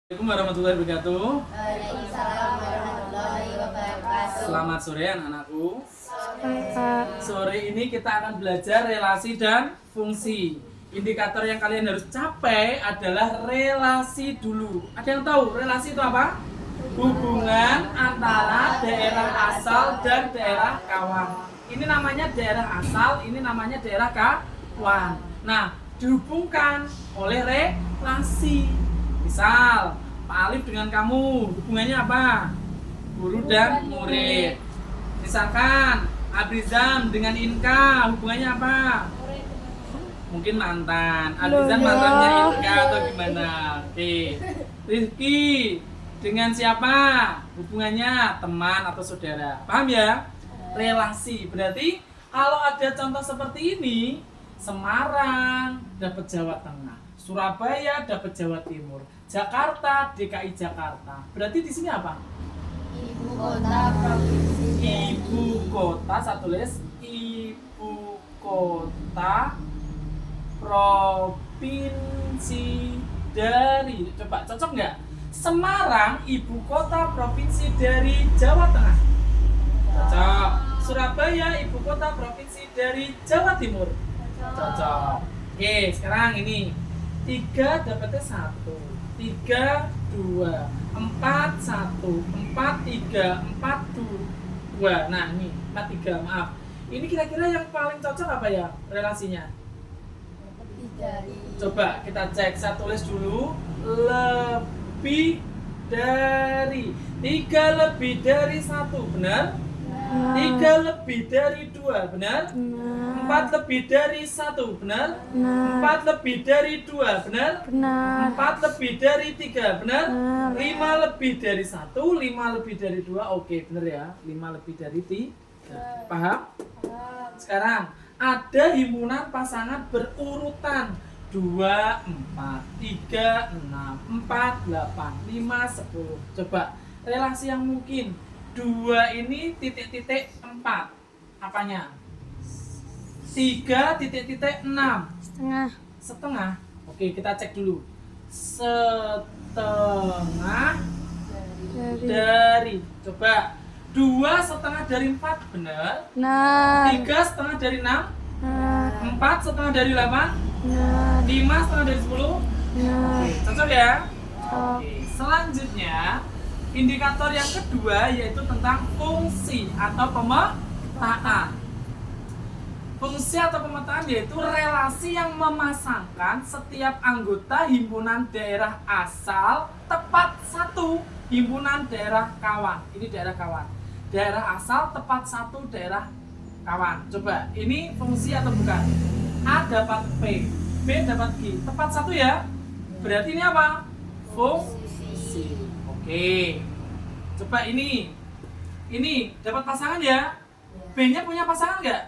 Assalamualaikum warahmatullahi wabarakatuh. Waalaikumsalam warahmatullahi wabarakatuh. Selamat sore anak-anakku. Pak. Sore ini kita akan belajar relasi dan fungsi. Indikator yang kalian harus capai adalah relasi dulu. Ada yang tahu relasi itu apa? Hubungan antara daerah asal dan daerah kawan. Ini namanya daerah asal, ini namanya daerah kawan. Nah, dihubungkan oleh relasi. Misal, Pak Alif dengan kamu, hubungannya apa? Guru dan murid. Misalkan, Abrizam dengan Inka, hubungannya apa? Mungkin mantan. Abrizam Loh, mantannya ya. Inka atau gimana? Oke. Rizky dengan siapa? Hubungannya teman atau saudara. Paham ya? Relasi. Berarti kalau ada contoh seperti ini, Semarang dapat Jawa Tengah, Surabaya dapat Jawa Timur, Jakarta DKI Jakarta. Berarti di sini apa? Ibu kota provinsi. Ibu kota, saya tulis ibu kota provinsi dari. Coba cocok nggak? Semarang ibu kota provinsi dari Jawa Tengah. Cocok. Surabaya ibu kota provinsi dari Jawa Timur. Cocok. Oke, sekarang ini 3 dapatnya 1, 3, 2, 4, 1, 4, 3, 4, 2. Nah ini 4, 3, maaf. Ini kira-kira yang paling cocok apa ya relasinya? Lebih dari. Coba kita cek, saya tulis dulu. Lebih dari. 3 lebih dari 1, benar? 3 lebih dari 2, benar? 4 lebih dari 1, benar? 4 lebih dari 2, benar? Benar. 4 lebih dari 3, benar? Benar. 5 lebih dari 1, 5 lebih dari 2, oke, benar ya? 5 lebih dari 3. Paham? Sekarang, ada himpunan pasangan berurutan 2, 4, 3, 6, 4, 8, 5, 10. Coba, relasi yang mungkin 2 ini titik-titik 4. Apanya? 3 titik-titik 6. Setengah. Setengah. Oke, kita cek dulu. Setengah dari. Coba. 2 setengah dari 4, benar? Benar. 3 setengah dari 6. Benar. 4 setengah dari 8. Benar. 5 setengah dari 10. Benar. Oke, cocok ya? Cocok. Oke, selanjutnya indikator yang kedua yaitu tentang fungsi atau pemetaan. Fungsi atau pemetaan yaitu relasi yang memasangkan setiap anggota himpunan daerah asal tepat satu himpunan daerah kawan. Ini daerah kawan. Daerah asal tepat satu daerah kawan. Coba, ini fungsi atau bukan? A dapat P, B dapat G. Tepat satu ya? Berarti ini apa? Fungsi. Oke. Coba ini dapat pasangan ya? B-nya punya pasangan nggak?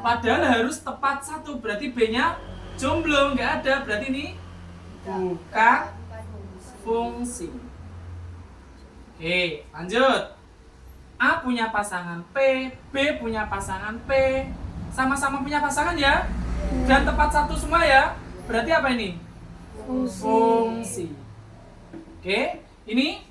Padahal harus tepat satu, berarti B-nya jomblo, nggak ada, berarti ini bukan fungsi. Oke, lanjut. A punya pasangan P, B punya pasangan P, sama-sama punya pasangan ya? Dan tepat satu semua ya? Berarti apa ini? Fungsi. Oke, ini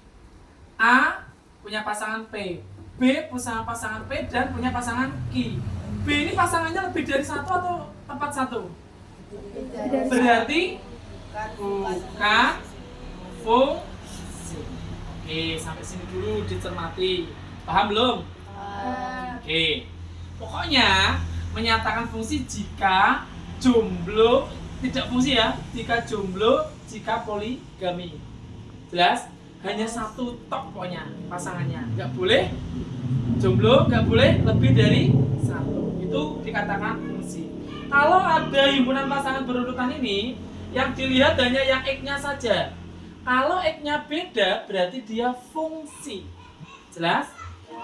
A punya pasangan P, B punya pasangan P dan punya pasangan Q. B ini pasangannya lebih dari satu atau tepat satu? Berarti bukan fungsi. Oke, sampai sini dulu dicermati. Paham belum? Oke. Pokoknya menyatakan fungsi jika jomblo, tidak fungsi ya. Jika jomblo, jika poligami. Jelas? Hanya satu tok pokoknya pasangannya. Nggak boleh jomblo, nggak boleh lebih dari satu. Itu dikatakan fungsi. Kalau ada himpunan pasangan berurutan ini, yang dilihat hanya yang X-nya saja. Kalau X-nya beda, berarti dia fungsi. Jelas?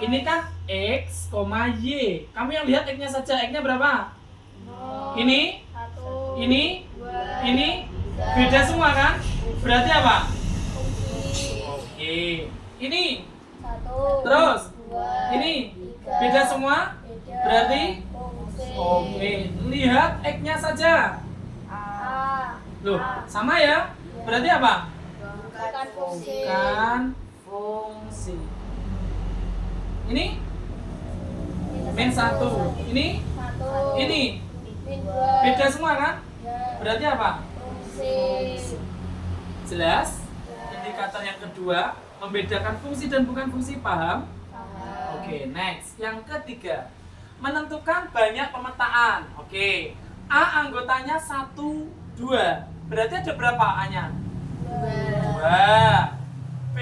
Ini kan X, Y. Kamu yang lihat X-nya saja. X-nya berapa? Ini, ini beda semua kan? Berarti apa? Oke. Ini, terus ini beda semua? Berarti oke. Lihat X-nya saja. Loh, sama ya? Berarti apa? Bukan fungsi. Bukan fungsi. Ini min 1. Ini Satu. ini Min 2. beda semua kan? Ya. Berarti apa? Fungsi. Jelas? Indikator yang kedua membedakan fungsi dan bukan fungsi, paham? Paham. Oke, next. Yang ketiga, menentukan banyak pemetaan. Oke. A anggotanya 1, 2. Berarti ada berapa A-nya? 2. B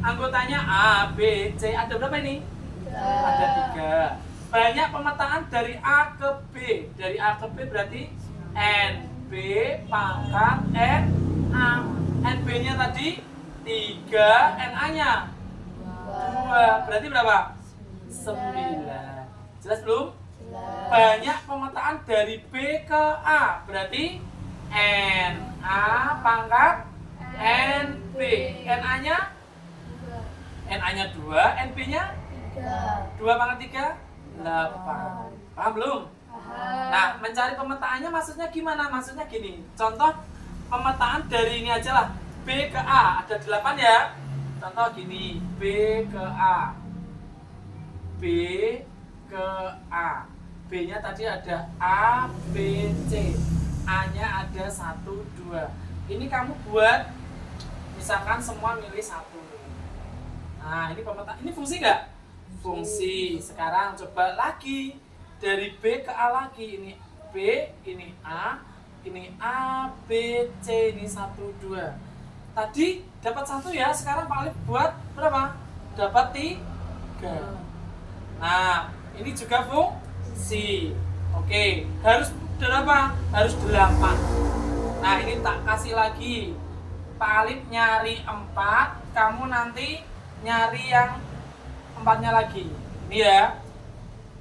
anggotanya A, B, C. Ada berapa ini? Ada 3. Banyak pemetaan dari A ke B. Dari A ke B berarti N, B pangkat N, A. N B-nya tadi 3, N A-nya 2. Berarti berapa? 9. Jelas belum? Banyak pemetaan dari B ke A. Berarti N A pangkat N B. N A-nya 2, N B-nya 2 pangkat 3, 8. Paham belum? Nah, mencari pemetaannya maksudnya gimana? Maksudnya gini. Contoh pemetaan dari ini aja lah. B ke A ada 8 ya. Contoh gini, B ke A. B ke A. B-nya tadi ada A, B, C. A-nya ada 1, 2. Ini kamu buat misalkan semua milih 1. Nah, ini pemetaan. Ini fungsi nggak? Fungsi. Sekarang coba lagi dari B ke A lagi. Ini B, ini A, B, C, ini 1, 2. Tadi dapat 1 ya. Sekarang Pak Alif buat berapa? Dapat 3. Nah, ini juga fungsi. Oke, harus berapa? Harus 8. Nah, ini tak kasih lagi. Pak Alif nyari 4, kamu nanti nyari yang 4-nya lagi. Ini ya.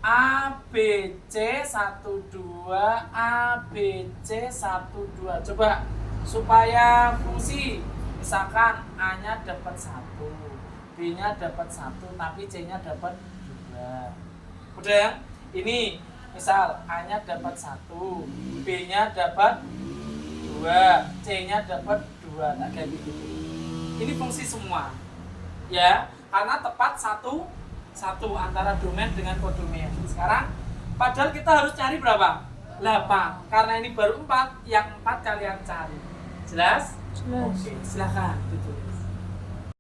A, B, C, 1, 2. A, B, C, 1, 2. Coba supaya fungsi. Misalkan A-nya dapat 1, B-nya dapat 1, tapi C-nya dapat 2. Udah ya? Ini misal A-nya dapat 1, B-nya dapat 2, C-nya dapat 2. Tak kayak gitu. Ini fungsi semua. Ya, karena tepat satu antara domain dengan kodomain. Sekarang padahal kita harus cari berapa? 8. Karena ini baru 4, yang 4 kalian cari. Jelas? Jelas. Oke, silakan tutup.